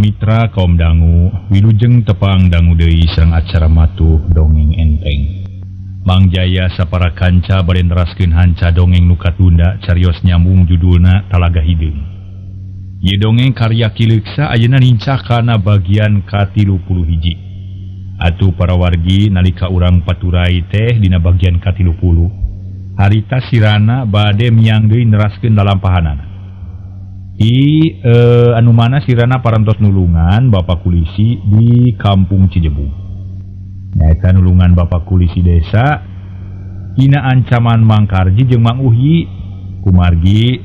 Mitra kaum dangu wilujeng tepang dangu deui sareng acara matuh dongeng enteng. Mang Jaya sapara kanca bade neraskeun hanca dongeng nu katunda carios nyambung judulna Talaga Hideung. Ieu dongeng karya Kileuksa ayeuna nincak kana bagian ka-31. Atuh para wargi nalika urang paturai teh dina bagian ka-30 harita sirana bade miang deui neraskeun lalampahanana. Anu mana sirana parantos nulungan Bapak Kulisi di Kampung Cijebung. Nyaeta nulungan Bapak Kulisi desa tina ancaman Mang Karji jeung Mang Uhyi. Kumargi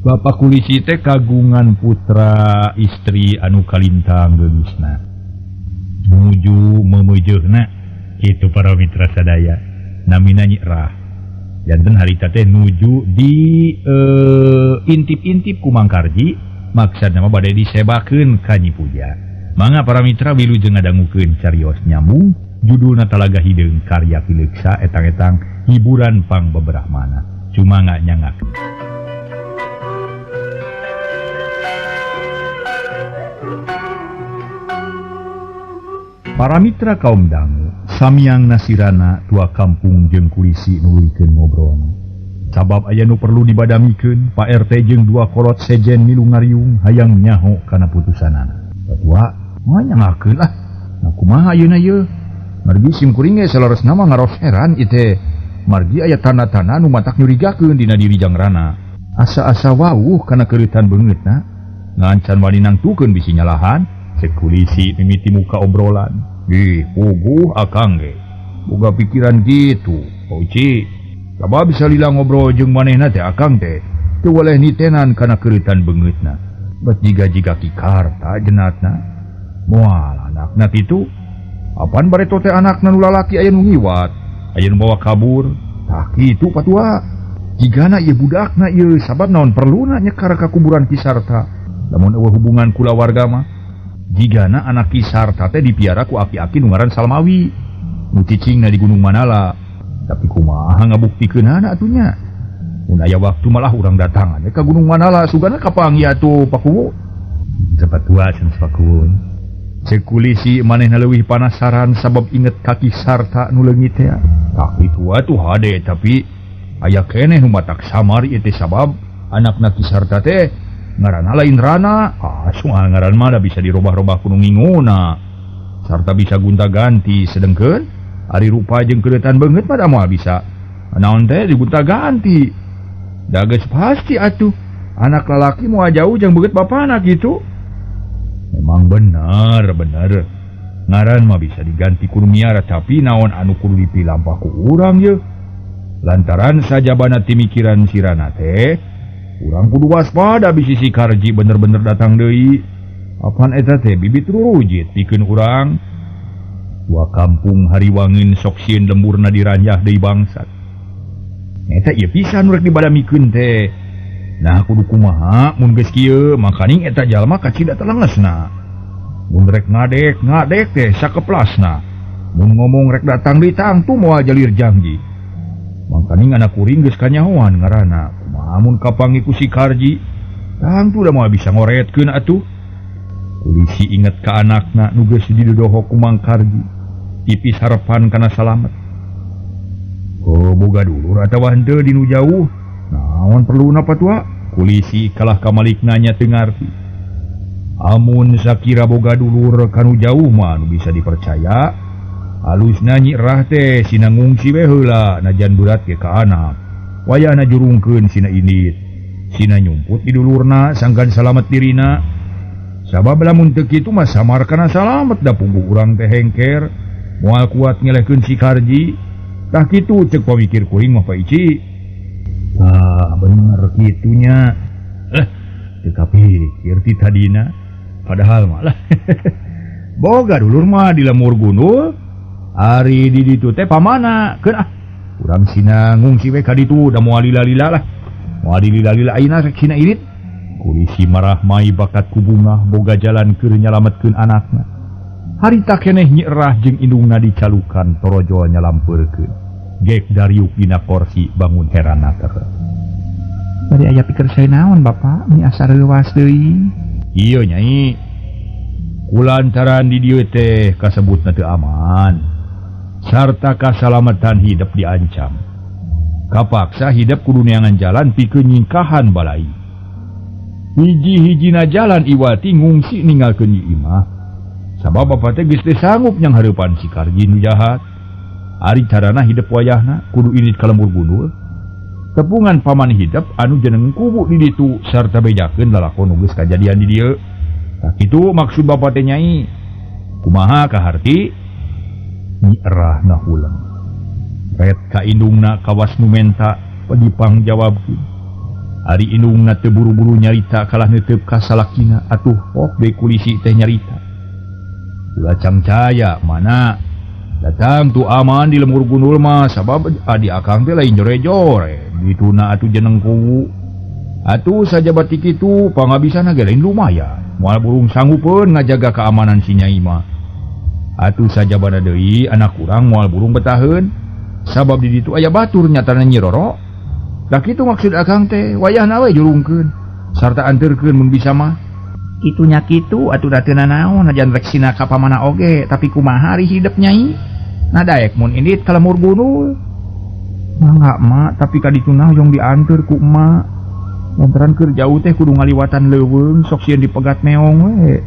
Bapak Kulisi teh kagungan putra istri anu kalintang geugisna. Nuju memeujeuhna kitu para mitra sadaya. Namina Nyi Rah. Janten harita teh nuju di intip-intip ku Mang Karji, maksudna mah bade disebakeun ka Nyi Puja. Mangga para mitra wilujeng ngadangukeun carios nyambung judulna Talaga Hideung karya Kileuksa etang-etang hiburan pang beberahmana. Cuma nyangak. Para mitra kaum dangu samiang nasirana tua kampung jeung Kulisi nuluykeun ngobrolna. Sabab aya nu perlu dibadamikeun, Pak RT jeung dua kolot sejen milu ngariung hayang nyaho kana putusanana. Patua, moal nyangakeun lah. Nah kumaha ayeuna ieu? Margi simkuring ge saleresna mah ngaros heran ieu margi aya tanda-tanda nu matak nyurigakeun dina diri jangrana. Asa-asa wawuh kana keureutan beungeutna. Ngancan wani nangtukeun bisi nyalahan, cek Kulisi mimiti muka obrolan. Puguh akang ge boga pikiran gitu Uci. Sabab bisa lila ngobrol jeung manehna teh akang teh teu waleh nitenan kana keureutan beungeutna. Bet jiga-jiga kikarta jenatna moal anakna kitu. Apaan bareto teh anakna nu lalaki aya nu ngiwat, aya nu bawa kabur. Tah kitu patua. Jigana ieu budakna ieu sabab naon perluna nyekar ka kuburan Kisarta. Lamun eueuh hubungan kulawarga mah jigana anak Kisarta teh dipiara ku aki-aki nu ngaran Salmawi nu cicingna di Gunung Manala. Tapi kumaha ngabuktikeunana atunya? Mun aya waktu malah urang datangan ka Gunung Manala sugana kapanggih atuh Pakuwu. Sapatua cenah Pakun. Cek Kulisi manehna leuwih panasaran sabab inget ka Kisarta nu leungit teh. Tah kitu atuh hade tapi aya keneh nu matak samar ieu teh sabab anakna Kisarta teh ngaranna lain Rana. Soal ngaran mah da bisa dirobah-robah ku nu nginguna sarta bisa gonta-ganti sedengkeun ari rupa jeung keureutan beungeut mah da moal bisa naon teh digonta-ganti. Da geus pasti atuh anak lalaki moal jauh jeung beungeut bapana kitu. Memang bener ngaran mah bisa diganti ku miara tapi naon anu kudu dipilampah ku urang ye lantaran sajabana ti mikiran sirana teh urang kudu waspada bisi si Karji bener-bener datang deui. Apaan eta teh bibit rurujit pikeun urang. Tua kampung hariwangeun sok sieun lemburna diranjah deui bangsat. Eta ieu pisan rek dibadamikeun teh. Nah kudu kumaha mun geus kieu makaning eta jalma kacida telengesna. Mun rek ngadek teh sakeplasna. Mun ngomong rek datang deui tangtu moal jalir janji. Makaning anak kuring geus kanyahoan ngaranna. Amun kapanggih ku si Karji, tangtu da moal bisa ngoretkeun atuh. Kulisi inget ka anakna nu geus didodoho ku Mang Karji. Tipis harepan kana salamet. Boga dulur atawa henteu dinu jauh. Naon perluna patua? Kulisi kalah ka malikna nya teu ngarti. Amun sakira boga dulur kanu jauh mah nu bisa dipercaya, halusna Nyi Rah teh sina ngungsi we heula najan berat ge ka anak. Wayana jurungkeun sina indit, sina nyumput di dulurna sangkan salamet dirina. Sabab lamun teu kitu mah samar kana salamet da pungguh urang teh hengker moal kuat ngelehkeun si Karji. Tah kitu ceuk pamikir kuring mah Pak Ici. Bener kitunya. Teu kapikir ti tadina padahal mah lah. Boga dulur mah di lemur gunul ari di ditu teh pamana keun urang sina ngungsi we ka ditu da moal lila-lila lah. Moal lila-lila ayeuna rek sina irit. Kulisi marah mai bakat ku bunga boga jalan keur nyalametkeun anakna. Harita keneh Nyi Rah jeung indungna dicalukan torojo nyalampeurkeun. Gek dariuk dina kursi bangun heranna teh. Bari aya pikeun sae naon Bapak? Ini asa reuwas deui. Ieu Nyai. kulantaran di dieu teh kasebutna teu aman sarta kasalamatan hidup diancam. Kapaksa hidup kudu neangan jalan pikeun nyingkahan balai. Hiji-hijina jalan Iwati ngungsi ninggalkeun ieu imah. Sabab bapa teh geus teu sanggup nyang hareupan si Karji nu jahat. Ari carana hidup wayahna kudu irit ka lembur gundul. Tepungan paman hidup anu jeneng kubu di ditu sarta bejakeun lalakon nu geus kajadian di dieu. Tak kitu maksud bapa teh nyai. Kumaha kaharti? Nyi Erah nahulang. Ret ka indungna kawas nu menta dipang jawabkeun. Ari indungna teu buru-buru nyarita kalah neuteub ka salakina atuh pok deui kulisi teh nyarita. Ulah cangcaya mana datang tu aman di lembur gundul mah sabab adi akang teh lain jore-jore dituna atuh jeneng kuwu. Atuh sajabat ti kitu pangabisana ge lain lumayan. Moal burung sanggupeun ngajaga keamanan si nyai mah. Atuh sajabana deui anak urang moal burung betaheun sabab di ditu aya batur nyatana Nyi Roro. Da kitu maksud akang teh wayahna we jurungkeun sarta anteurkeun mun bisa mah. Kitunya kitu atuh da teu nanaon najan rek sina ka pamana oge tapi kumaha ari hidup nyai. Nadaek mun indit ka lemur gundul. Mangga mak tapi ka ditu hoyong dianteur ku emak. Lantaran keur jauh teh kudu ngaliwatan leuweung sok sieun dipegat meong we.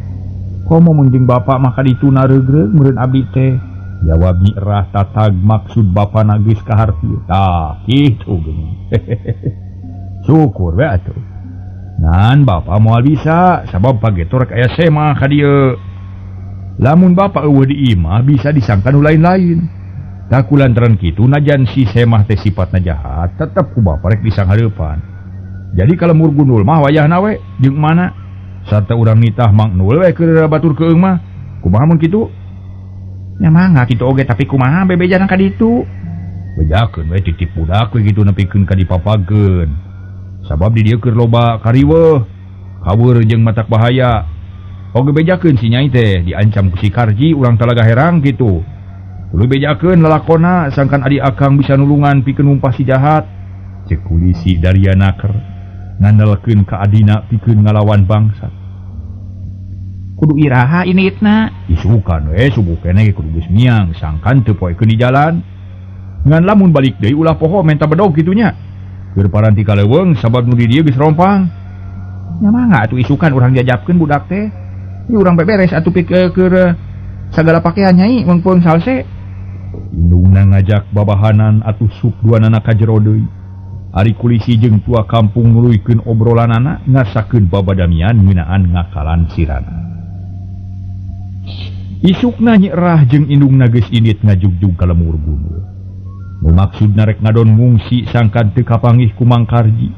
Komo mun jeung bapa mah ka ditu regreg meureun abdi teh. Jawab Nyi Erah tatag maksud bapana geus kaharti. Tah kitu geuning. Syukur we atuh. Ngan bapa moal bisa sabab pageto rek aya semah ka dieu. Lamun bapa eueuh di imah bisa disangka nu lain-lain. Da kulantaran kitu najan si semah teh sifatna jahat tetep ku bapa rek disanghareupan. Jadi kalau lembur gundul mah wayahna we jeung mana sarta urang nitah Mang Nul we keur batur keung mah. Kumaha mun kitu? Nya mangga kitu oge tapi kumaha bebejana ka ditu? Bejakeun we titip budak we kitu nepikeun ka dipapageun. Sabab di dieu keur loba kariweuh, kaweur jeung matak bahaya. Oge bejakeun si nyai teh diancam ku si Karji urang talaga herang kitu. Tuluy bejakeun lalakonna sangkan adi akang bisa nulungan pikeun numpah si jahat. Cek kulisi Daryanaker ngandalkeun ka adina pikeun ngalawan bangsa. Kudu iraha initna. Isukan we subuh keneh kudu geus miang sangkan teu poekeun di jalan. Ngan lamun balik deui ulah poho menta bedog kitunya. Keur paranti ka leuweung sabab nu di dieu geus rompang. Nya mangga atuh isukan urang diajabkeun budak teh. Ieu urang beberes atuh keur sagala pakaian nyai mun poeung salse. Indungna ngajak babahanan atuh sup duanana ka jero deui. Ari kulisi jeung tua kampung nuluykeun obrolanana ngasakeun babadamian ngeunaan ngakalan sirana. Isukna Nyi Erah jeung indungna geus indit ngajugjug ka lemur gundul. Nu maksudna rek ngadon ngungsi sangkan teu kapanggih ku Mang Karji.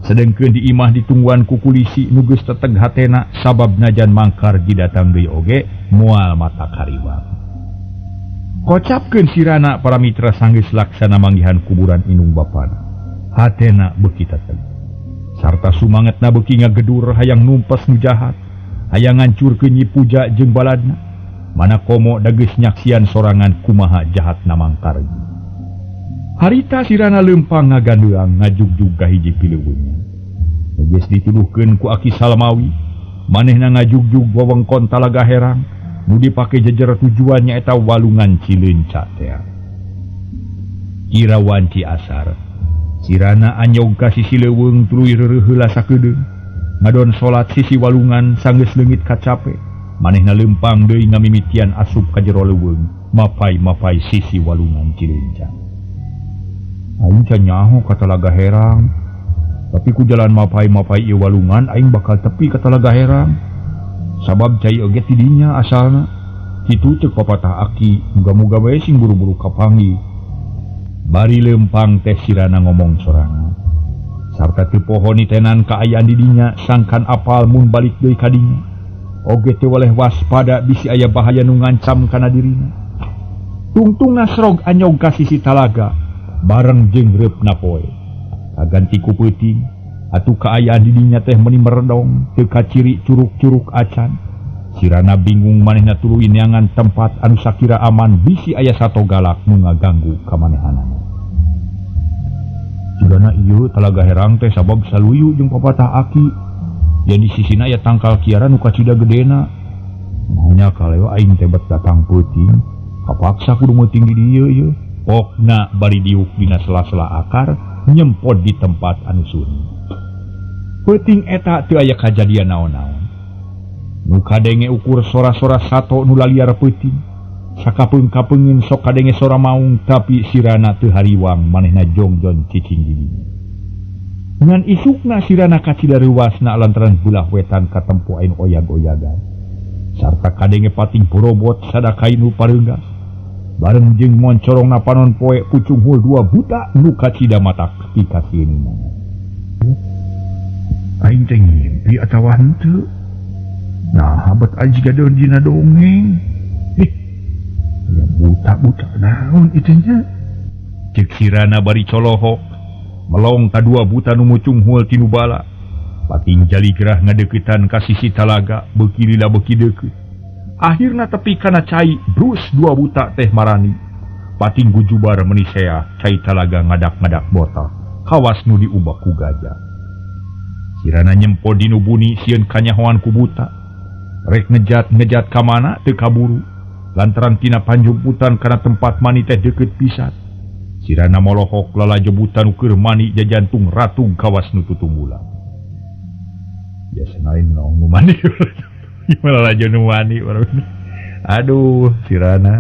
Sedengkeun di imah ditungguan ku kulisi nu geus teteg hatena sabab najan Mang Karji datang deui oge moal mata kariwang. Kocapkeun sirana para mitra sanggeus laksana manggihan kuburan indung bapana. Hatena beuki teteg. Sarta sumangetna beuki ngagedur hayang numpes nu jahat, hayang ngancurkeun Nyi Puja jeung baladna. Mana komo da geus nyaksian sorangan kumaha jahatna Mang Karji. Harita sirana leumpang ngagandeang ngajugjug ka hiji pileuweungan. Nu geus dituduhkeun ku Aki Salmawi, manehna ngajugjug wewengkon Talaga Herang, nu dipake jejer tujuannya eta walungan Cileunca teh. Irawan Ciasar, sirana anyog ka sisi leuweung tuluy reureuh heula sakedeung, ngadon salat sisi walungan sanggeus leungit kacape, manehna leumpang deui ngamimitian asup ka jero leuweung, mapai-mapai sisi walungan Cileunca. Aing can nyaho ka Talaga Herang, tapi ku jalan mapai-mapai ieu walungan aing bakal tepi ka Talaga Herang. Sabab cai oge ti dinya asalna. Kitu ceuk papatah Aki, muga-muga bae sing buru-buru kapanggih. Bari leumpang teh sirana ngomong sorangan. Sarta teu poho nitenan kaayaan di dinya sangkan apal mun balik deui ka dinya. Oge teu waleh waspada bisi aya bahaya nu ngancam kana dirina. Tungtungna srog anyog ka sisi talaga bareng jeung reupna poe. Kaganti ku peuting atuh kaayaan di dinya teh meuni meredong teu kaciri curug-curug acan. Sirana bingung manehna tuluy neangan tempat anu sakira aman bisi aya sato galak nu ngaganggu kamanehanana. Jigana ieu Talaga Herang teh sabab saluyu jeung papatah Aki. Yang di sisina aya tangkal kiara nu kacida gedena. Hanya kalau aing tebet datang peuting, kapaksa kudu meuting di dieu ye. Pokna bari diuk dina sela-sela akar, nyempot di tempat anu sunyi. Peuting eta teu aya kajadian naon-naon. Nu kadenge ukur sora-sora sato nu laliar peuting. Sakapeung-kapeungin sok kadenge sora maung tapi sirana teu hariwang manehna jongjon cicing di dieu. Ngan isukna sirana kacidareuwasna lantaran bulah wetan katempo ain oyag-oyagan. Sarta kadenge pating borobot sadakain nu pareunggas. Bareng jeung moncorongna panon poe pucung hul 2 buta nu kacida matak ti kasieunna. Aing teh ngimpi atawa henteu? Nah, habat aji gadeun dina dongeng. Ya buta-buta naon itu nya? Cek sirana bari colohok, melong ka 2 buta nu mucung hul tinu bala. Pating jali gerah ngadeuketan ka sisi talaga, beuki lila beuki deukeut. Akhirna tepi kana cai, brus 2 buta teh marani. Pating gujubar menisea, cai talaga ngadak-ngadak botol, kawas nu diubah ku gajah. Sirana nyempo dinu buni sieun kanyahoan ku buta. Rek ngejat ka mana teu kaburu. Lantaran tina panjumputan kana tempat mani teh deukeut pisan. Sirana molohok lalajobutan nu keur mani jajantung ratung kawas nu tutunggulang. Biasa lain nu mani. Malah aja nu mani. Aduh, sirana.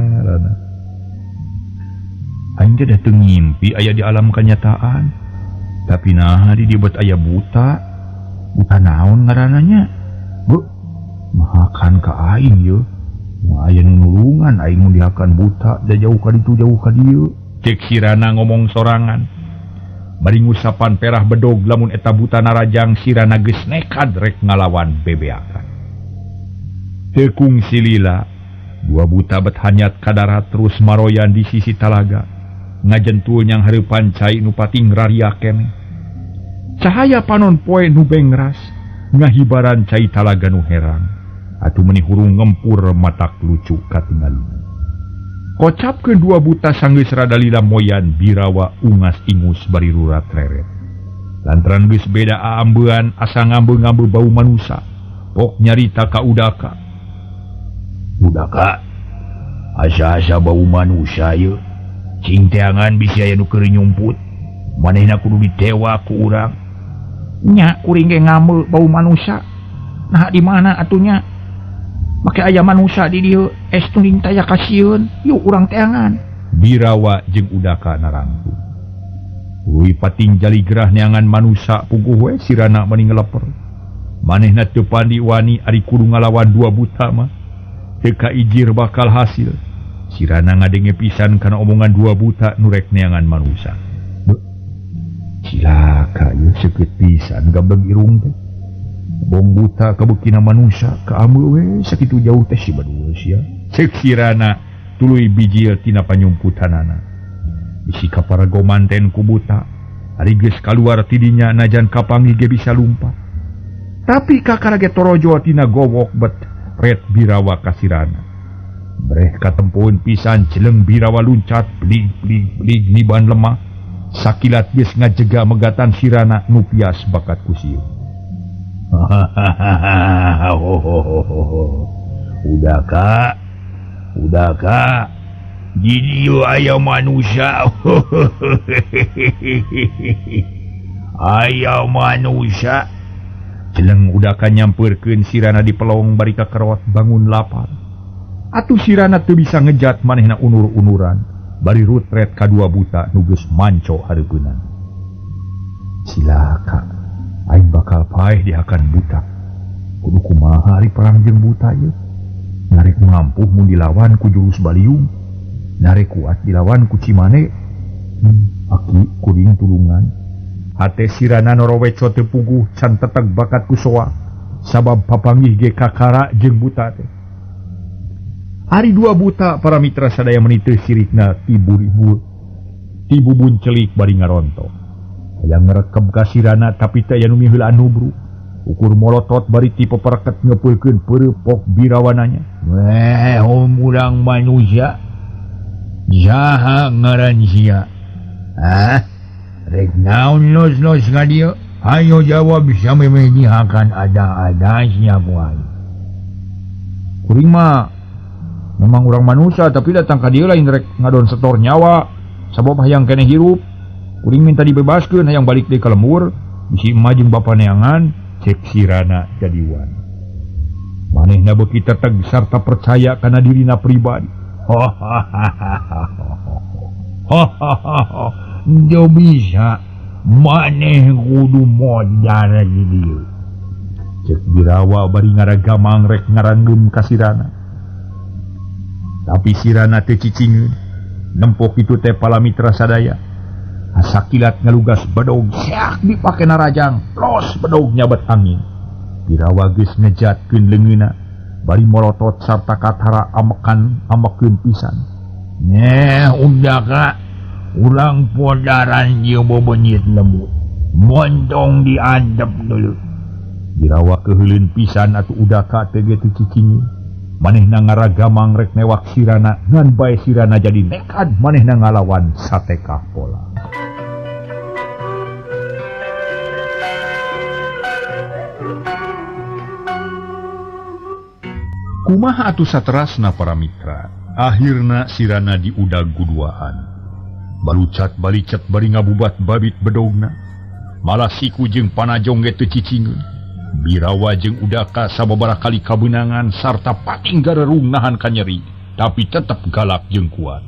Aing teh teu ngimpi aya di alam kenyataan. Tapi nah di dieu aya buta. Buta naon ngarananya? Bu, mahakan ka aing ye. Aya nu nulungan aing mun dihakan buta da jauh ka ditu jauh ka dieu. Cek sirana ngomong sorangan. Bari ngusapan perah bedog lamun eta buta narajang sirana geus nekad rek ngalawan bebeakan. Tekung silila, 2 buta bet hanyat ka darat terus maroyan di sisi talaga. Ngajentul nyang hareupan cai nu pating raria keneh. Cahaya panon poe nu bengras, ngahibaran cai talaga nu herang. Atuh meuni hurung ngempur matak lucu katingalina. Kocapkeun 2 buta sanggeus rada lila moyan birawa ungas ingus bari rurat reret. Lantaran geus beda aambeun asa ngambe-ngambe bau manusa. Pok nyarita ka udaka. Udaka, asa-asa bau manusia ye. Cing teangan bisi aya nu keur nyumput. Manehna kudu ditewa ku urang. Nya kuring ge ngambe bau manusia. Nah di mana atunya? Make aya manusia di dieu, es tuning taya kasieun. Yuk urang teangan. Birawa jeung udaka narangku. Ui pating jali gerah neangan manusia puguh we sirana mani ngeleper. Manehna teu pandi wani ari kudu ngalawan 2 buta mah. Teka ijir bakal hasil. Sirana ngadenge pisan kana omongan 2 buta nurek neangan manusia. Cilaka ye seukeut pisan gabeg irung teh. Bong buta kabukina manusia kaameu we sakitu jauh teh si badua sia. Cek sirana tuluy bijil tina panyumputanana. Bisi kaparagoman ten ku buta. Ari geus kaluar ti dinya najan kapangi ge bisa lumpat. Tapi kakara ge torojo tina gowok bet red birawa kasirana. Breh katempoeun pisan jeleng birawa luncat blig niban lemah. Sakilat geus ngajega megatan sirana nu pias bakat ku sieun. Udaka. Jadi aya manusia. Aya manusia. Jeleng udaka nyamperkeun sirana di pelong bari kakerot bangun lapar. Atuh sirana teu bisa ngejat manehna unur-unuran bari rutret ka 2 buta nu geus manco hareupeunana. Silaka, aing bakal paeh dihakan buta. Kudu kumaha ari perang jeung buta ieu? Narek mampuh mun dilawan ku jurus baliung, narek kuat dilawan ku cimane. Aki kuring tulungan. Hate sirana noroweco teu puguh can teteg bakat kusoa sabab papanggih ge kakara jeung buta teh. Ari 2 buta para mitra sadaya meniteuh sirikna ti bubun celik bari ngaronto. Hayang ngrekeb ka sirana tapi teu aya nu miheulaan nubru. Ukur molotot bari ti pepereket ngeupeulkeun peureup birawananya. Weh, urang manusia. Jaha ngaran sia. Rek naon los-los ka dieu? Ayo jawab bisa memeh dihakan ada-ada sia ku aing. Kuring mah memang orang manusia tapi datang ka dieu lain rek ngadon setor nyawa sabab hayang keneh hirup. Kuring minta dibebaskeun hayang balik deui ka lembur bisi emah jeung bapa neangan cek sirana jadiwan. Manehna beuki teteg sarta percaya kana dirina pribadi. Dio bisa maneh kudu modal di dieu. Cek Birawa bari ngaragamang rek ngaranggeum ka sirana. Tapi sirana teh cicingeun, nempok itu teh palamitra sadaya. Hasakilat ngalugas bedog sak dipake narajang, los bedog nyabet angin. Birawa geus ngejatkeun leungeunna, bari molotot sarta katara amekeun pisan. Nyeh undaka ulang podaran ieu bobenyit lembut. Montong diadep deuleu. Birawa keheuleun pisan atuh udaka teh ge teu cicing. Manehna ngaragamang rek newak sirana ngan bae sirana jadi nekat manehna ngalawan satekah pola. Kumaha atuh saterasna para mitra. Akhirna sirana diudag guduaan. Balucat balicet bari ngabubat babit bedogna. Malah siku jeung panajong ge teu cicingeun. Birawa jeung udaka sababaraha kali kabeunangan sarta pating garerung nahan ka nyeri, tapi tetep galak jeung kuat.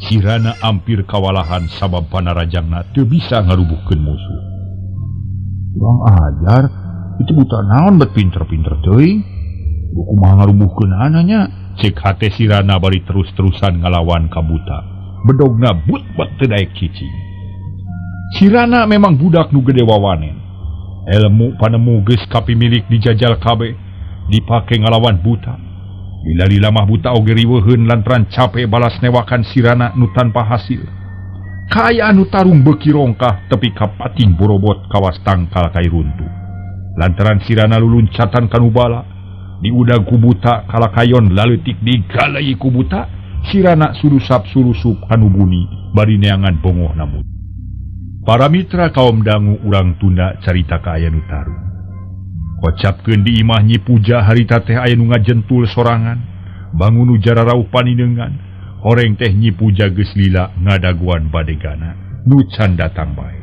Sirana ampir kawalahan sabab panarajangna teu bisa ngarubuhkeun musuh. Kurang ajar, itu buta naon bet pinter-pinter teuing. Kumaha ngarubuhkeun ananya, cek hate sirana bari terus-terusan ngalawan ka buta. Bedogna but-but teu daek cicing. Sirana memang budak nu gede wawanen. Ilmu panemu geus kapimilik dijajal kabeh, dipake ngalawan buta. Lila-lila mah buta oge riweuheun lantaran capek balas newakan sirana nu tanpa hasil. Kaya anu tarung beuki rongkah tepi ka pating borobot kawas tangkal kai runtuh. Lantaran sirana luluncatan kanu bala, diudag ku buta kalakayon laleutik digalai ku buta, sirana surusap-surusup kanu buni bari neangan bongohna buta. Para mitra kaum dangu urang tunda carita ka aya nu tarung. Kocapkeun di imah Nyi Puja harita teh aya nu ngajentul sorangan, bangun nu jararauh panindeungan, horeng teh Nyi Puja geus lila ngadaguan badegana, nu can datang bae.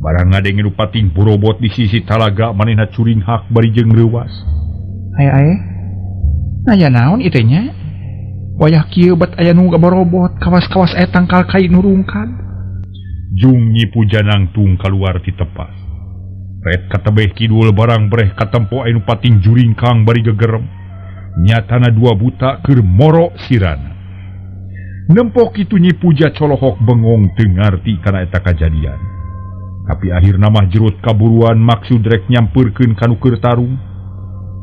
Barang ngadenge nu pating borobot di sisi talaga manehna curing hak bari jeung reuwas. Ae, aya naon ieu nya? Wayah kieu bet aya nu borobot kawas-kawas aya tangkal kai nu rungkad. Jung Nyi Puja nangtung kaluar ti tepas. Ret katebeh kidul barang breh katempo anu pating juringkang bari gegerem. Nyatana dua buta keur moro sirana. Nempok kitu Nyi Puja colohok bengong teu ngarti kana eta kajadian. Tapi akhirna mah jerut kaburuan maksud rek nyampeurkeun kanu keur tarung.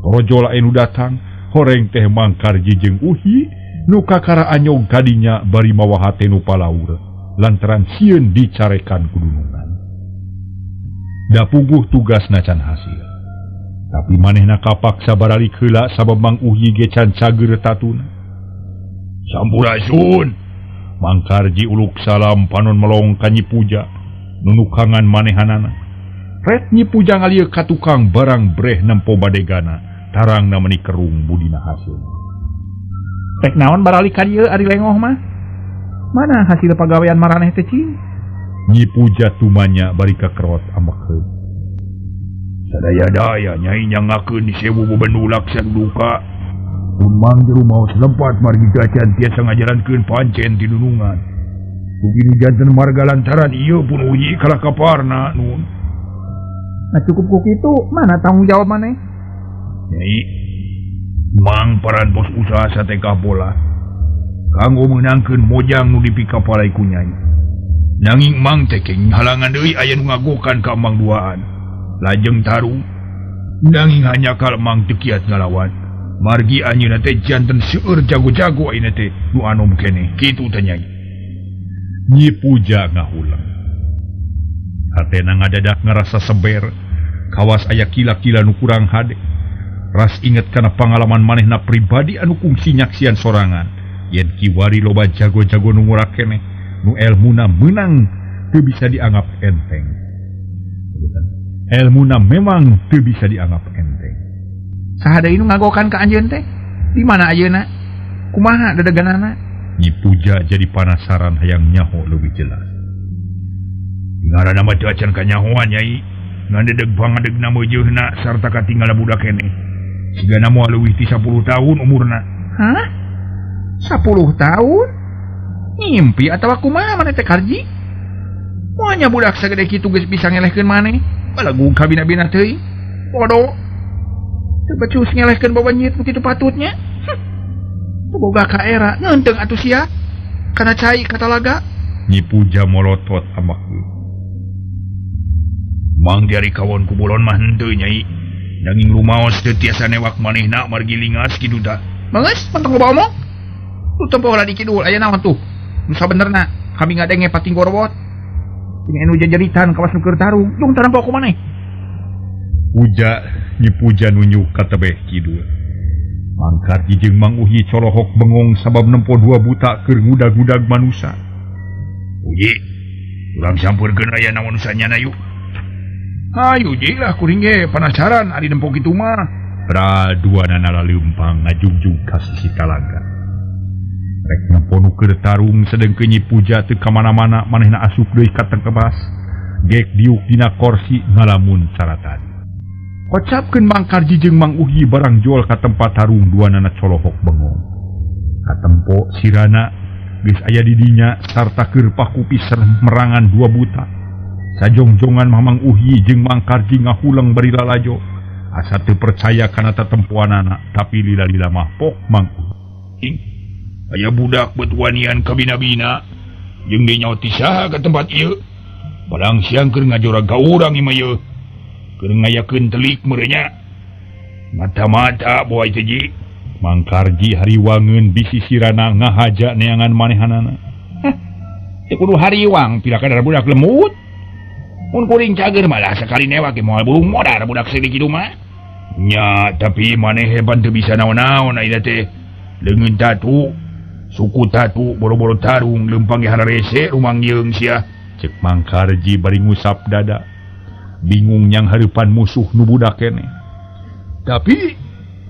Torojol anu datang, horeng teh mangkar jeung uhi nu kakara anyog kadinya bari mawa hate nu palaur. Lantaran sieun dicarekan kudunungan. Da puguh tugas nacan hasil. Tapi manehna kapaksa baralik heula sabab Mang Uhyi ge can cager tatuna. Sampurasun. Mangkarji uluk salam panon melong ka Nyi Puja. Nunukangan manehanana. Ret Nyi Puja ngalieu ka tukang barang breh nempo badegana. Tarangna meuni kerung budina hasil. Tek naon baralik ka dieu ari lengoh mah? Mana hasil pagawean maraneh teh cing? Nyi Puja tumanya bari ka kerot amekeun. Sadaya-daya nyai nyangakeun di sewu bebenulak sang duka. Mun mang jero maos lempat margi gacan tiasa ngajarankeun pancen ti dunungan. Kugi nu janten marga lantaran ieu pun uji kala kaparna nun. Nah cukup ku kitu, mana tanggung jawab maneh? Nyai, mang paran bos usaha satekah bola. Kanggo meunangkeun mojang nu dipikapalai ku nyai. Nanging mang tekeng halangan deui aya nu ngagokan ka mang duaan. Lajeng tarung. Nanging hanya kal mang teu kiat ngalawan. Margi anjeunna teh janten seueur jago-jago ayeuna teh nu anom keneh. Kitu teh nyai. Nyi Puja ngahulang. Hatena ngadadak ngarasa seber. Kawas aya kila-kila nu kurang hade. Ras inget kana pangalaman manehna pribadi anu kungsi nyaksian sorangan. Yen kiwari loba jago-jago nu murah keneh, nu elmuna menang teu bisa dianggap enteng. Elmuna memang teu bisa dianggap enteng. Saha deui nu ngagokan ka anjeun teh? Di mana ayeuna? Kumaha dadeganana? Nyi Puja jadi penasaran hayang nyaho leuwih jelas. Ngaranna mah teu acan ka nyahoan Nyai. Ngandedeg bangadegna meujeuhna sarta katinggal budak keneh. Sigana moal leuwih ti 10 tahun umurna. Hah? 10 tahun? Ngimpi atawa kumaha maneh teh Karji? Moalnya budak sagede kitu geus bisa ngelehkeun maneh? Balagu kabina-bina teuing. Bodoh. Teu becus ngelehkeun babanyit nu kitu patutnya. Boga ka era ngeunteung atuh sia. Kana cai kata laga. Nyi Puja molotot amakkeun. Mang diari kawon kubulon mah henteu Nyai. Daging rumaos teu tiasa newak manehna margi lingas kitu tah. Mangeus mentong loba omong. Tu tempo heula di kidul aya naon tuh? Nu sabenerna kami ngadenge pating gorowot. Ting anu jajeritan kawas nu keur tarung, dung tarampo ku maneh. Nyi Puja nunjuk ka tebeh kidul. Mang Karji jeung Mang Uhi colohok bengong sabab nempo 2 buta keur ngudag-ngudag manusa. Uji, urang sampeurkeun aya naon usahana yuk. Hayu ji lah kuring ge penasaran ari nempo kitu mah. Praduanana laleumpang ngajugjug ka sisi talaga. Rek nempo nu keur tarung sedengkeun Nyi Puja teu ka mana-mana manehna asup deui ka tengkebas. Gek diuk dina kursi ngalamun caratan. Kocapkeun Mang Karji jeung Mang Uhi barang jual ka tempat tarung duanana colohok bengong. Katempo sirana geus aya di dinya sarta keur paku piser merangan 2 buta. Sajongjongan Mamang Uhi jeung Mang Karji ngahuleng bari lalajo. Asa teu percaya kana tatempuanana, tapi lila-lila mah pok Mang Uhi. Aya budak betuanian kabina-bina jeung di nyaoti saha ka tempat ieu. Padang siang keur ngajora gaurang ieu mah ieu. Keur ngayakeun telik merenya. Mata-mata boy teh ji. Mang Karji hariwangeun bisi sirana ngahaja neangan manehanana. Hah. Teu kudu hariwang pila kadar budak lemut. Mun kuring cager malah sakali newak ge moal burung modar budak segede kitu mah. Nya, tapi maneh hebat teu bisa naon-naon ayeuna teh. Leungeun tatu, suku tatu, boro-boro tarung leumpang ge hararese rumangyeung sia. Cek Mang Karji bari ngusap dada. Bingung nyang hareupan musuh nu budak keneh. Tapi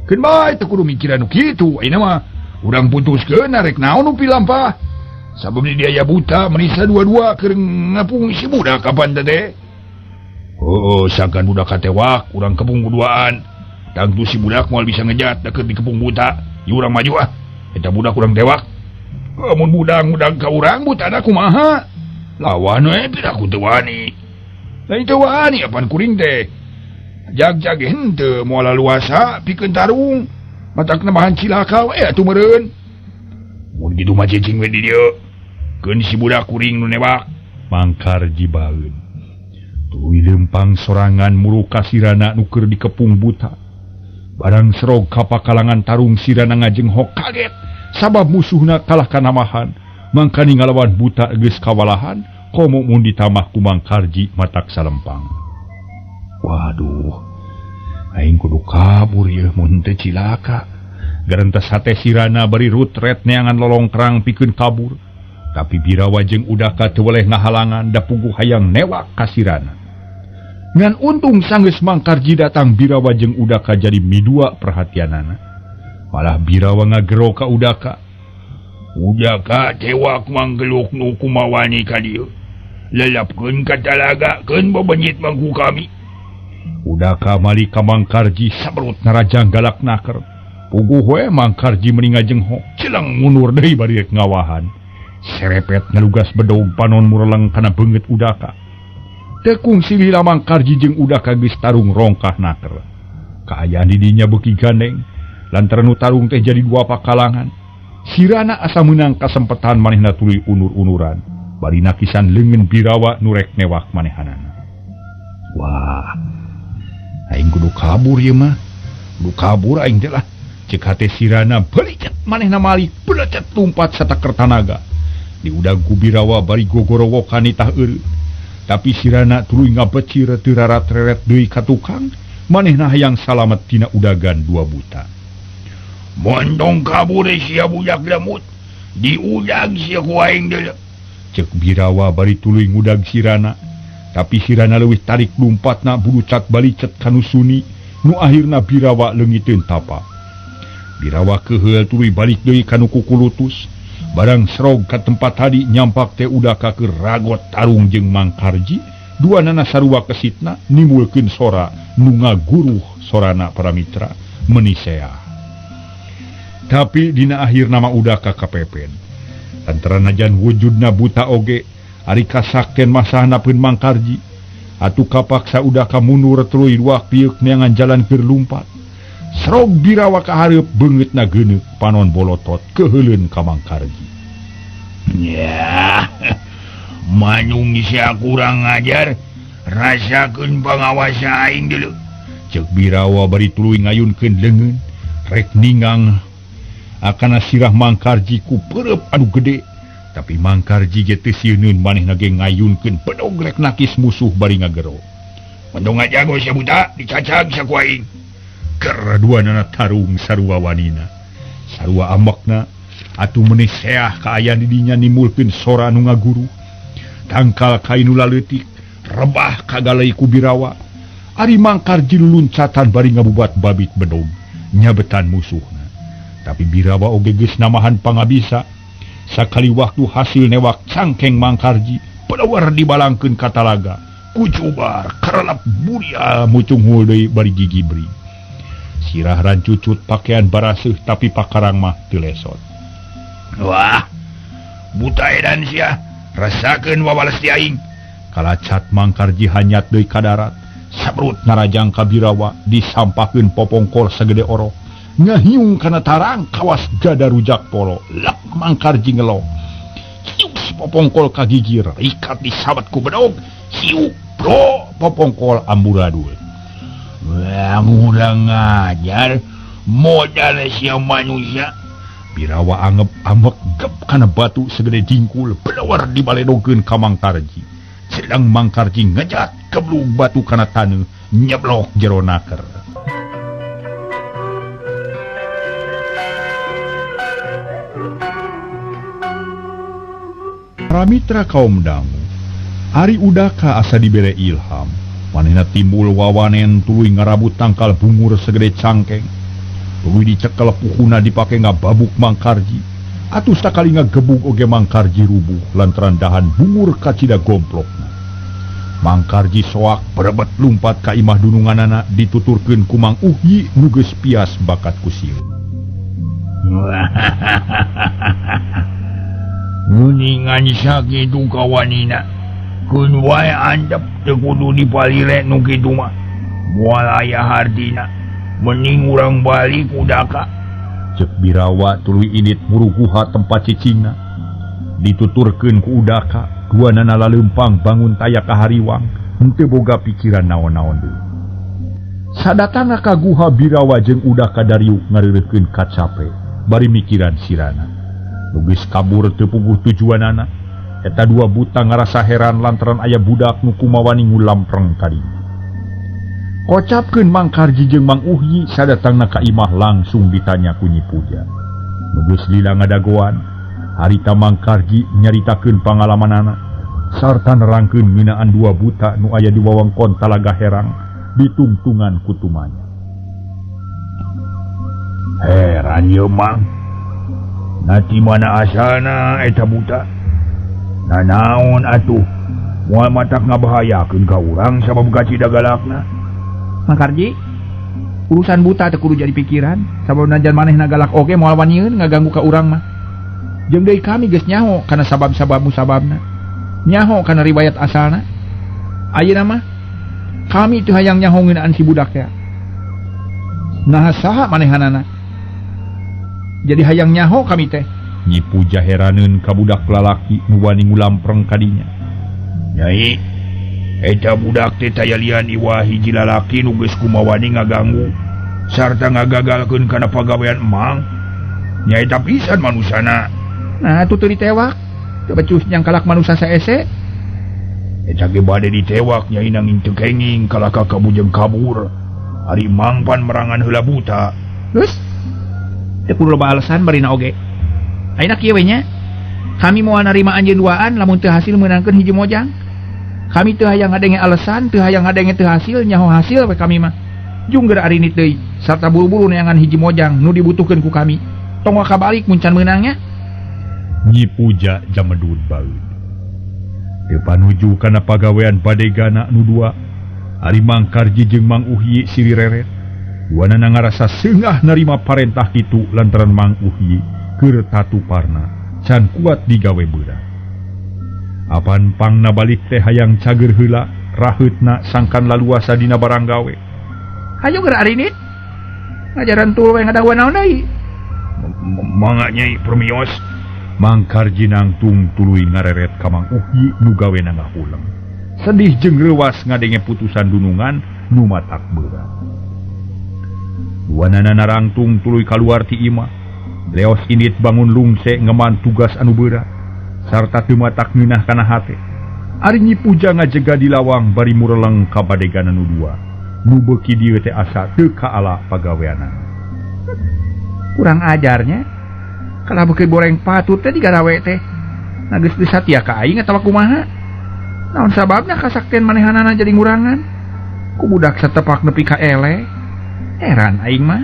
keun bae teu kudu mikiran nu kitu. Ayeuna mah urang putuskeun rek naon nu pilampah. Sabab di dia buta menisa 2-2 keur ngapung si budak kapan teh. Oh, sakan budak katewak urang kepung kuduaan. Tangtu si budak moal bisa ngejat deket di kepung buta. Ieu urang maju ah. Eta budak urang tewak. Mun budak ka urang butana kumaha? Lawan we pira ku teu wani. Lain teu wani apan kuring teh. Jag-jag henteu moal luasa pikeun tarung. Matakna bahan cilaka we atuh meureun. Mun kitu mah cicing we di dieu. Keun si budak kuring nu newak. Mang Karji baeun. Tuluy leumpang sorangan mulu ka sirana nu keur dikepung buta. Barang serog ka pakalangan tarung sirana ngajenghok kaget sabab musuhna kalah kanamahan. Mangkani ngalawan buta geus kawalahan, komo mun ditamah ku Mang Karji matak salempang. Waduh, aing kudu kabur ye mun teu cilaka. Garentes hate sirana bari rutret neangan lolongkrang pikeun kabur. Tapi Birawa jeung Udaka teu weleh ngahalangan da puguh hayang newak ka sirana. Ngan untung sanggeus Mang Karji datang Birawa jeung Udaka jadi midua perhatianana. Malah Birawa ngagero ka Udaka. Udaka tewak manggeluk nu kumawani ka dieu. Lelapkeun ka talaga keun babanyit mangku kami. Udaka mali ka Mang Karji sabrut narajang galak naker. Puguh we Mang Karji meni ngajenghok celang mundur deui bari rek ngawahan. Serepet ngalugas bedog panon mureleng kana beungeut Udaka. Tekung silila Mang Karji jeung Udaka geus tarung rongkah naker. Kaayaan di dinya beuki gandeng lantaran nu tarung teh jadi 2 pakalangan. Sirana asa menang kasempetan manehna tuluy unur-unuran. Bari nakisan leungeun Birawa nu rek newak manehanana. Wah, aing kudu kabur ieu mah. Kudu kabur aing teh lah. Cek hate sirana belicet manehna malih belecet tumpat sataker tanaga. Di udag ku Birawa bari gogorowokan itah eureut. Tapi sirana tuluy ngabecir teu rarat-reret deui ka tukang. Manehna hayang salamet tina udagan 2 buta. Montong kabur sia budak lemut. Diudag sia ku aing deuleu. Cek Birawa bari tuluy ngudag sirana. Tapi sirana leuwih tarik lumpatna bulucat balicet kanu suni. nu akhirna Birawa leungiteun tapa. Birawa keheul tuluy balik deui ka nu kukulutus, barang serog ka tempat tadi nyampak teh udaka keur ragot tarung jeung Mang Karji, duanana sarua kesitna nimulkeun sora nu ngaguruh sorana para mitra menisea. Tapi dina akhirna mah udaka kapepen. Lantaran najan wujudna buta oge, ari kasakten masahnapeun Mang Karji, atuh kapaksa udaka mundur tuluy duak pieuk neangan jalan keur lumpat. Serog Birawa kahareup beungeutna geuneuk panon bolotot keheuleun ka Mang Karji. Ya, manyung sia kurang ngajar, rasakeun pangawasa aing deuleu. Ceuk Birawa bari tuluy ngayunkeun leungeun, rek ningang akana sirah Mang Karji ku peureup anu gede. Tapi Mang Karji ge teu sieuneun manehna ge ngayunkeun pedog rek nakis musuh bari ngagero. Mendong ngajago sia buta dicacag saku aing. Keraduanana tarung sarua wanina. Sarua ambekna atuh meuneh seah kaayaan di dinya nimulkeun sora nu ngaguru. Tangkal kainu laleutik rebah kagalai ku Birawa. Ari Mang Karji luncatan bari ngabubat babit bedog nyabetan musuhna. Tapi Birawa oge geus namahan pangabisa. Sakali waktu hasil newak cangkeng Mang Karji pedawar dibalangkeun ka talaga. Kucubar karelap buria mucung hul deui bari gigibri. Sirah rancucut pakaian baraseuh tapi pakarang mah teu lesot. Wah, buta edan sia, rasakeun wabales ti aing. Kalacat Mang Karji hanyat deui ka darat, sabrut narajang ka Birawa disampakeun popongkol sagede orok. Ngahiung kana tarang kawas gada rujak polo. Lak Mang Karji ngelo. Hiuk si popongkol kagigir, ikat disabet ku bedog. Hiuk bro popongkol amburadul. Wah, kurang ngajar, modal sia manusia. Birawa anggap ambek gep kana batu segede jingkul pedawar dibaledogkeun ka Mang Karji. Sedang Mang Karji ngejat keblug batu kana taneuh nyeblok jero naker. Pramitra kaum dangu, ari udaka asa dibere ilham. Manehna timbul wawanen tuluy ngarabut tangkal bungur segede cangkeng. Tuluy dicekel puhuna dipake ngababuk Mang Karji. Atuh sakali ngagebug oge Mang Karji rubuh lantaran dahan bungur kacida gomplokna. Mang Karji soak berebet lumpat ka imah dununganana dituturkeun ku Mang Uhyi nu geus pias bakat ku sieun. Nuningan sakitu kawanina. Kun wae andep teu kudu dipalire nu kitu mah. Moal aya hardina, mending urang balik udaka. Ceuk Birawa tuluy idit muruguha tempat cicingna. Dituturkeun ku udaka, duanana laleumpang bangun taya ka hariwang, henteu boga pikiran naon-naon deui. Sadatangna ka guha Birawa jeung udaka dariuk ngareureukeun kacape, bari mikiran sirana. Nu geus kabur teu puguh tujuanana. Eta dua buta ngarasa heran lantaran aya budak nu kumawani ngulampreng kadinya. Kocapkeun Mang Karji jeung Mang Uhyi sadatangna ka imah langsung ditanya ku Nyi Puja. Nu geus lila ngadagoan, harita Mang Karji nyaritakeun pangalamanana sarta nerangkeun ngeunaan dua buta nu aya di wewengkon Talaga Herang ditungtungan ku tumanya. Heran ye Mang. Nati mana asalna eta buta? Nah naon atuh, moal matak ngabahayakeun ka urang sabab kacida galakna. Mang Karji, urusan buta teu kudu jadi pikiran, sabab najan manehna galak oge moal wanieun ngaganggu ka urang mah. Jeung deui kami geus nyaho kana sabab-sabab musababna. Nyaho kana riwayat asalna. Ayeuna mah kami teu hayang nyaho ngeunaan si budak teh. Nah saha manehanana? Jadi hayang nyaho kami teh. Nyi Puja heraneun ka budak lalaki nu wani ngulampreng kadinya. Nyai, eta budak teh taya lian iwah hiji lalaki nu geus kumawani ngaganggu sarta ngagagalkeun kana pagawean emang. Nyai eta pisan manusana. Nah, tuh ditewak. Teu becus nyang kalak manusa saese. Eta ge bade ditewak nyai nanging teu kenging kalaka kabujeng kabur. Ari emang pan merangan heula buta. Geus. Teu kudu loba alasan barina oge. Ayeuna kieu we nya. Kami moal narima anjeun duaan lamun teu hasil meunangkeun hiji mojang. Kami teu hayang ngadenge alasan, teu hayang ngadenge teu hasil, nyaho hasil we kami mah. Jungger ari ini teuy sarta buru-buru neangan hiji mojang nu dibutuhkeun ku kami. Tong kabalik muncan meunangnya. Nyi Puja jamedud baeud. Teu panuju kana pagawean badegana nu dua, ari Mang Karji jeung Mang Uhyi siri reret. Duanana ngarasa seungah narima parentah kitu lantaran Mang Uhyi keur tatuparna can kuat digawe beurang. Apan pangna balik teh hayang cager heula, raheutna sangkan laluasa dina barang gawe. Hayu geura ari nit. Ngajaran tuluy we ngadawan naon deui? Mangga Nyai permios. Mang Karji nangtung tuluy ngareret ka Mang Uhyi nu gawena ngahulang. Sedih jeung leuwas ngadenge putusan dunungan nu matak beurang. Duanana narangtung tuluy kaluar ti imah. Leos indit bangun lungse ngeman tugas anu berat sarta teu matak ngeunah kana hate. Ari Nyi Puja ngajega di lawang bari mureleng ka badegana nu dua. Nu beuki dieu teh asa teu kaala pagaweanan. Kurang ajarnya. Kalau beuki goreng patut teh digarawe teh. Na geus teu satia ka aing atawa kumaha? Naon sababna kasaktian manehanana jadi ngurangan? Ku budak satepak nepi ka ele. Heran aing mah.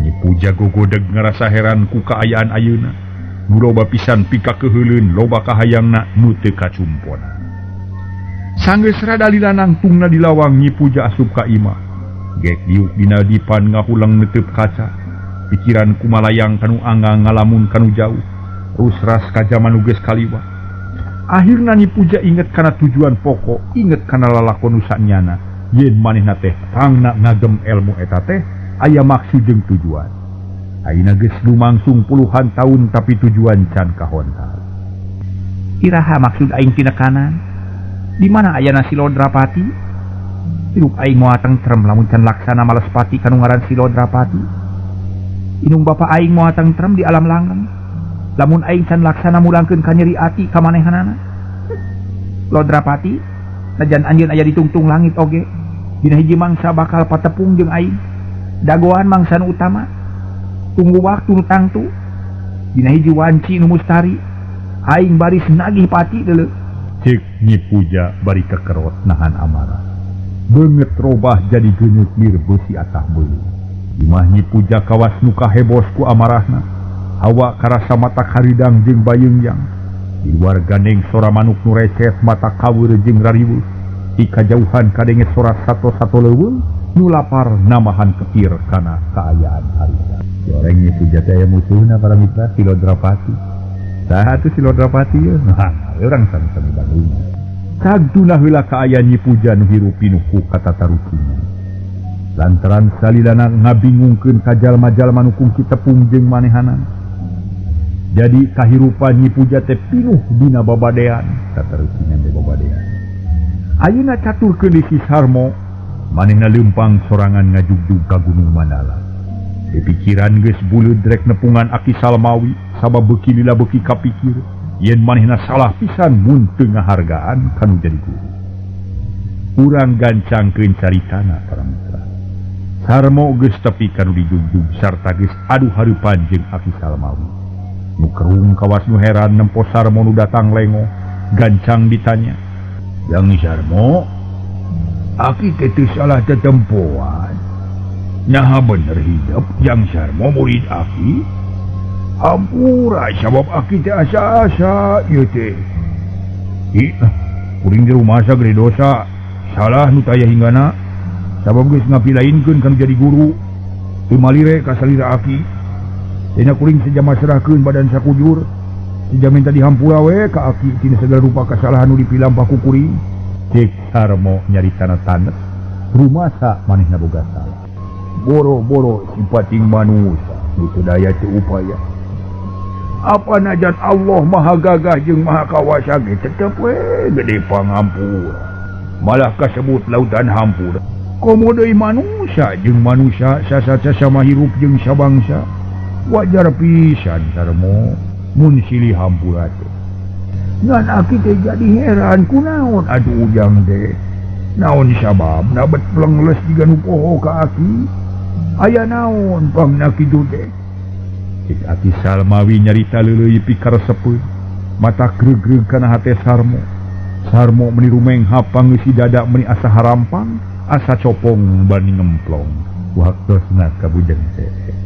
Nyi Puja gogodeg ngarasa heran ku kaayaan ayeuna. Nu loba pisan pika keheuleun, loba kahayangna nu teu kacumpona. Sanggeus rada lila nangtungna di lawang Nyi Puja asup ka imah. Gek diuk dina dipan ngahulang netep kaca. Pikiran kumalayang kanu anggang ngalamun kanu jauh. Terus ras kajaman nu geus kaliwat. Akhirna Nyi Puja inget kana tujuan pokok, inget kana lalakon nu sanyana. Yen manehna teh tangna ngagem ilmu eta teh aya maksud jeung tujuan. Ayeuna geus lumangsung puluhan tahun tapi tujuan can kahontar. Iraha maksud aing tina kanan? Di mana ayana Silodrapati? Hirup aing moal tentrem lamun can laksana Malespati kanu ngaran Silodrapati. Inung bapa aing moal tentrem di alam langgeng. Lamun aing can laksana mulangkeun ka nyeri ati ka manehanana. Lodrapati, najan anjeun aya ditungtung langit oge. Dina hiji mangsa bakal patepung jeung aing. Dagoan mangsa nu utama. Tunggu waktu nu tangtu. Dina hiji wanci nu mustari. Aing baris nagih pati deuleu. Cek Nyi Puja bari kekerot nahan amarah. Beungeut robah jadi geunyeut lir beusi atah beuli. Imah Nyi Puja kawas nu kahebos ku amarahna. Hawa karasa mata karidang jeung bayeungjang. Di luar gandeng sora manuk nu recet mata kaweur jeung rariweuh. Di kajauhan kadenge sora sato-sato leuweung nu lapar namahan ketir kana kaayaan harita. Joreng Nyi Puja teh aya musuhna para mitra Silodrapati. Saha atuh Silodrapati ye? Nah, urang sami-sami Bandung. Sagduna heula kaayaan Nyi Puja nu hirup pinuh ku katatarukinya. Lantaran salilana ngabingungkeun ka jalma-jalma nu kungsi tepung jeung manehanan. Jadi kahirupan Nyi Puja teh pinuh dina babadean, tatarukinya teh babadean. Ayeuna caturkeun di Sisarmo, manehna leumpang sorangan ngajugjug ka Gunung Mandala. Di pikiran geus buleud rek nepungan Aki Salmawi, sabab beuki lila beuki kapikir, yen manehna salah pisan mun teu ngahargaan kanu jadi guru. Urang gancangkeun caritana para mitra. Sarmo geus tepi kanu dijugjug sarta geus adu hareupan jeung Aki Salmawi. Nu kerung kawas nu heran nempo Sarmo nu datang lengo, gancang ditanya. Yang Sarmo, Aki teh salah tetempoan. Nyaha bener hidup Yang Sarmo murid Aki. Hampura sabab Aki teh asa-asa ieu teh. Kuring di rumah sa gede dosa. Salah nu taya hinggana. Sabab geus ngapilainkeun kanu jadi guru. Teu malire ka salira Aki. Dina kuring sejama serahkeun badan sakujur. Dijamin tadi hampura we ka Aki tina segala rupa kasalahan nu dipilampah ku kuring. Cek Sarmo nyaritana tanes. Rumasa manehna boga salah. Boro-boro sipating manusia nu teu daya teu upaya. Apa najan Allah Maha Gagah jeung Maha Kawasa ge tetep we gede pangampura. Malah kasebut lautan hampura. Komo deui manusia jeung manusia sasama hirup jeung sabangsa. Wajar pisan Sarmo mun silih hampura teh. Ngan Aki teh jadi heran kunaon atuh ujang teh. Naon sabab na bet plengles jiga nu poho ka Aki. Aya naon pangna kitu teh. Cik Aki Salmawi nyarita leuleuy pikaresepeun. Mata greg-greg kana hate Sarmo. Sarmo meniru menghap pangeus si dada meni asa harampang asa copong bani ngemplong waktosna ka bujang teh.